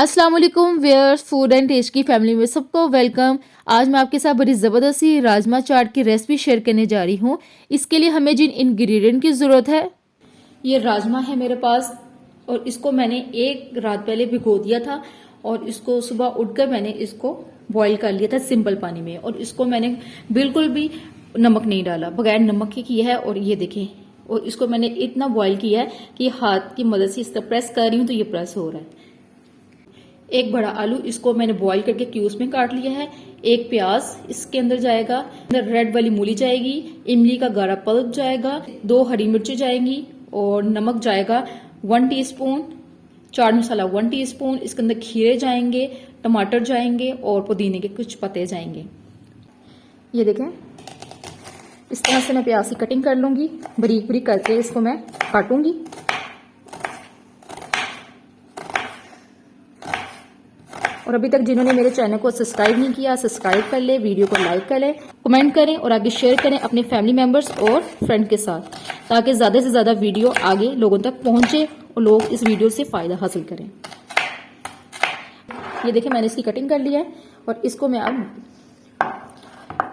अस्सलाम वालेकुम viewers, food and test की फैमिली में सबको वेलकम। आज मैं आपके साथ बड़ी ज़बरदस्त सी राजमा चाट की रेसिपी शेयर करने जा रही हूँ। इसके लिए हमें जिन इंग्रेडिएंट की ज़रूरत है, ये राजमा है मेरे पास और इसको मैंने एक रात पहले भिगो दिया था और इसको सुबह उठकर मैंने इसको बॉईल कर लिया था सिंपल पानी में। और इसको मैंने बिल्कुल भी नमक नहीं डाला, बगैर नमक के किया है। और ये देखें, और इसको मैंने इतना बॉईल किया है कि हाथ की मदद से इस तरह प्रेस कर रही हूँ तो ये प्रेस हो रहा है। एक बड़ा आलू इसको मैंने बॉईल करके क्यूब्स में काट लिया है। एक प्याज इसके अंदर जाएगा, अंदर रेड वाली मूली जाएगी, इमली का गाढ़ा पल्प जाएगा, 2 हरी मिर्ची जाएंगी और नमक जाएगा 1 टीस्पून, चाट मसाला 1 टीस्पून। इसके अंदर खीरे जाएंगे, टमाटर जाएंगे और पुदीने के कुछ पत्ते जाएंगे। ये देखें, इस तरह से मैं प्याज की कटिंग कर लूंगी, बारीक बारीक करके इसको मैं काटूंगी। और अभी तक जिन्होंने मेरे चैनल को सब्सक्राइब नहीं किया, सब्सक्राइब कर ले, वीडियो को लाइक करें, कमेंट करें और आगे शेयर करें अपने फैमिली मेंबर्स और फ्रेंड के साथ, ताकि ज़्यादा से ज़्यादा वीडियो आगे लोगों तक पहुंचे और लोग इस वीडियो से फ़ायदा हासिल करें। ये देखिए, मैंने इसकी कटिंग कर ली है और इसको मैं अब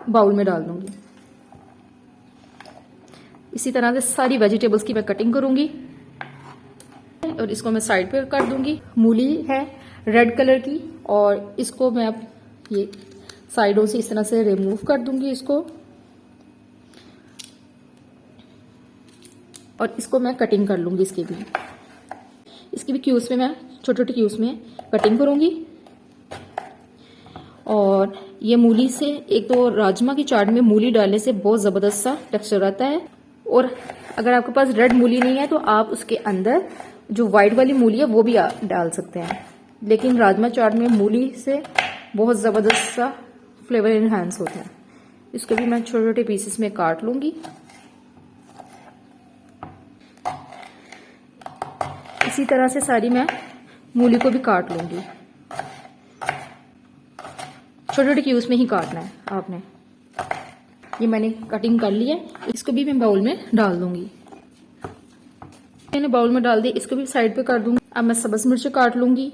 बाउल में डाल दूंगी। इसी तरह से सारी वेजिटेबल्स की मैं कटिंग करूंगी और इसको मैं साइड पे कर दूंगी। मूली है रेड कलर की और इसको मैं अब ये साइडों से इस तरह से रिमूव कर दूंगी इसको, और इसको मैं कटिंग कर लूंगी। इसकी भी क्यूब्स में मैं छोटे छोटे क्यूब्स में कटिंग करूंगी। और ये मूली से, एक तो राजमा की चाट में मूली डालने से बहुत ज़बरदस्त सा टेक्सचर आता है। और अगर आपके पास रेड मूली नहीं है तो आप उसके अंदर जो वाइट वाली मूली है वो भी डाल सकते हैं, लेकिन राजमा चाट में मूली से बहुत ज़बरदस्त सा फ्लेवर इन्हांस होता है। इसको भी मैं छोटे छोटे पीसेस में काट लूंगी। इसी तरह से सारी मैं मूली को भी काट लूंगी। छोटे छोटे क्यूब्स में ही काटना है आपने। ये मैंने कटिंग कर ली है, इसको भी मैं बाउल में डाल दूंगी। मैंने बाउल में डाल दी, इसको भी साइड पे कर दूंगी। अब मैं सब्ज मिर्च काट लूंगी।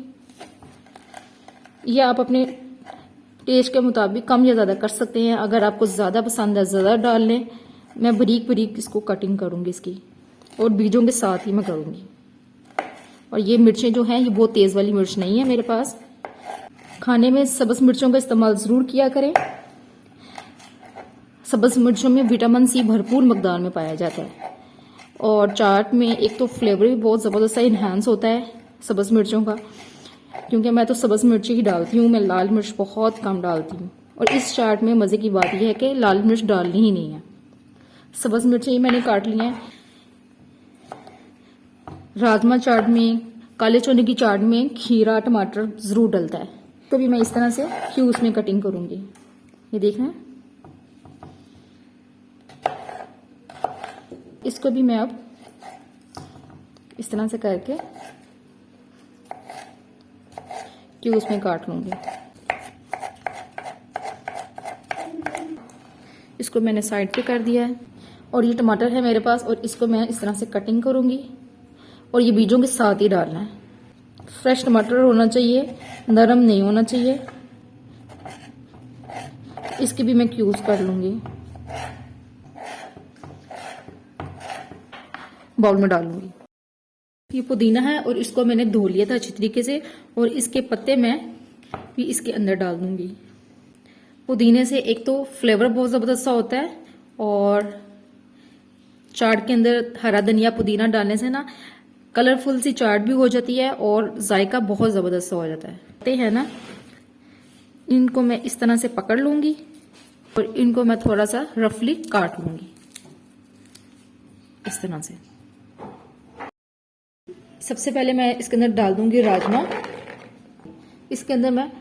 ये आप अपने टेस्ट के मुताबिक कम या ज़्यादा कर सकते हैं। अगर आपको ज़्यादा पसंद है ज़्यादा डाल लें। मैं बारीक बारीक इसको कटिंग करूंगी इसकी, और बीजों के साथ ही मैं करूंगी। और ये मिर्चें जो हैं ये बहुत तेज़ वाली मिर्च नहीं है मेरे पास। खाने में सब्ज़ मिर्चों का इस्तेमाल ज़रूर किया करें। सब्ज़ मिर्चों में विटामिन सी भरपूर मकदार में पाया जाता है और चाट में एक तो फ्लेवर भी बहुत ज़बरदस्त इन्हांस होता है सब्ज़ मिर्चों का, क्योंकि मैं तो सब्ज़ मिर्ची ही डालती हूँ, मैं लाल मिर्च बहुत कम डालती हूँ। और इस चाट में मज़े की बात यह है कि लाल मिर्च डालनी ही नहीं है। सब्ज़ मिर्ची मैंने काट ली हैं। राजमा चाट में, काले चने की चाट में खीरा टमाटर ज़रूर डलता है। तो भी मैं इस तरह से क्यूब्स में कटिंग करूँगी। ये देखना, इसको भी मैं अब इस तरह से करके क्यूब्स में काट लूंगी। इसको मैंने साइड पे कर दिया है। और ये टमाटर है मेरे पास और इसको मैं इस तरह से कटिंग करूंगी और ये बीजों के साथ ही डालना है। फ्रेश टमाटर होना चाहिए, नरम नहीं होना चाहिए। इसके भी मैं क्यूब्स कर लूंगी, बाउल में डालूंगी। ये पुदीना है और इसको मैंने धो लिया था अच्छी तरीके से और इसके पत्ते मैं भी इसके अंदर डाल दूंगी। पुदीने से एक तो फ्लेवर बहुत ज़बरदस्त सा होता है और चाट के अंदर हरा धनिया पुदीना डालने से ना कलरफुल सी चाट भी हो जाती है और जायका बहुत ज़बरदस्त सा हो जाता है। पत्ते हैं ना, इनको मैं इस तरह से पकड़ लूंगी और इनको मैं थोड़ा सा रफली काट लूंगी इस तरह से। सबसे पहले मैं इसके अंदर डाल दूंगी राजमा। इसके अंदर मैं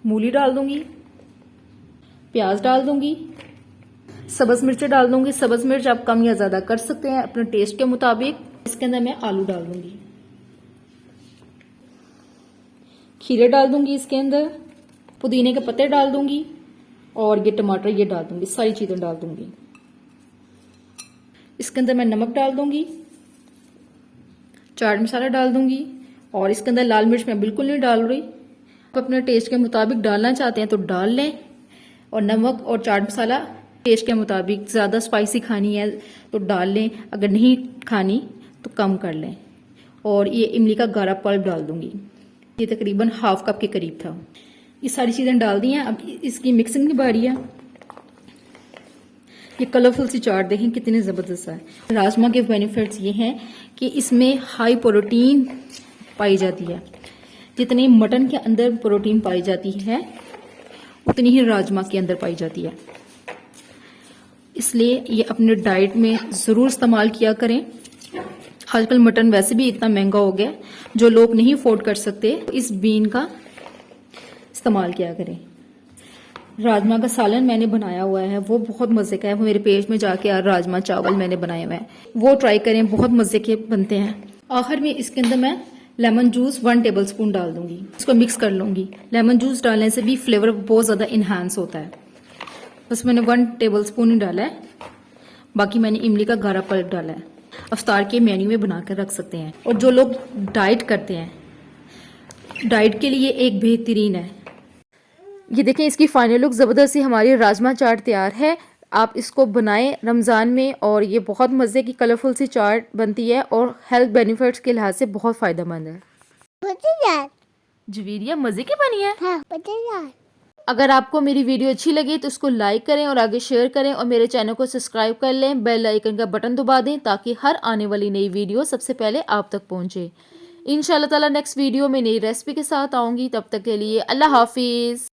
मूली डाल दूंगी, प्याज डाल दूंगी, सब्ज मिर्च डाल दूंगी। सब्ज मिर्च आप कम या ज्यादा कर सकते हैं अपने टेस्ट के मुताबिक। इसके अंदर मैं आलू डाल दूंगी, खीरे डाल दूंगी इसके अंदर, पुदीने के पत्ते डाल दूंगी और ये टमाटर ये डाल दूंगी, सारी चीजें डाल दूंगी। इसके अंदर मैं नमक डाल दूंगी, चाट मसाला डाल दूंगी और इसके अंदर लाल मिर्च मैं बिल्कुल नहीं डाल रही। आप अपने टेस्ट के मुताबिक डालना चाहते हैं तो डाल लें, और नमक और चाट मसाला टेस्ट के मुताबिक, ज़्यादा स्पाइसी खानी है तो डाल लें, अगर नहीं खानी तो कम कर लें। और ये इमली का गाढ़ा पल्प डाल दूंगी, ये तकरीबन हाफ कप के करीब था। ये सारी चीज़ें डाल दी हैं, अब इसकी मिक्सिंग की बारी है। ये कलरफुल सी चाट देखें कितनी ज़बरदस्त है। राजमा के बेनिफिट्स ये हैं कि इसमें हाई प्रोटीन पाई जाती है। जितनी मटन के अंदर प्रोटीन पाई जाती है उतनी ही राजमा के अंदर पाई जाती है, इसलिए ये अपने डाइट में ज़रूर इस्तेमाल किया करें। आजकल मटन वैसे भी इतना महंगा हो गया, जो लोग नहीं अफोर्ड कर सकते इस बीन का इस्तेमाल किया करें। राजमा का सालन मैंने बनाया हुआ है, वो बहुत मज़े का है। वो मेरे पेज में जाके यार राजमा चावल मैंने बनाए हुए हैं, वो ट्राई करें, बहुत मज़े के बनते हैं। आखिर में इसके अंदर मैं लेमन जूस 1 टेबलस्पून डाल दूंगी, इसको मिक्स कर लूंगी। लेमन जूस डालने से भी फ्लेवर बहुत ज़्यादा इन्हांस होता है। बस मैंने 1 टेबलस्पून ही डाला है, बाकी मैंने इमली का गाढ़ा पल्प डाला है। अफ्तार के मेन्यू में बनाकर रख सकते हैं। और जो लोग डाइट करते हैं, डाइट के लिए एक बेहतरीन है। ये देखें इसकी फाइनल लुक ज़बरदस्त सी हमारी राजमा चाट तैयार है। आप इसको बनाएं रमज़ान में, और ये बहुत मज़े की कलरफुल सी चाट बनती है और हेल्थ बेनिफिट्स के लिहाज से बहुत फ़ायदेमंद है। जवीरिया मज़े की बनी है। हाँ, अगर आपको मेरी वीडियो अच्छी लगी तो उसको लाइक करें और आगे शेयर करें, और मेरे चैनल को सब्सक्राइब कर लें, बेल आइकन का बटन दबा दें ताकि हर आने वाली नई वीडियो सबसे पहले आप तक पहुंचे। इंशाल्लाह ताला नेक्स्ट वीडियो में नई रेसिपी के साथ आऊँगी, तब तक के लिए अल्लाह हाफिज़।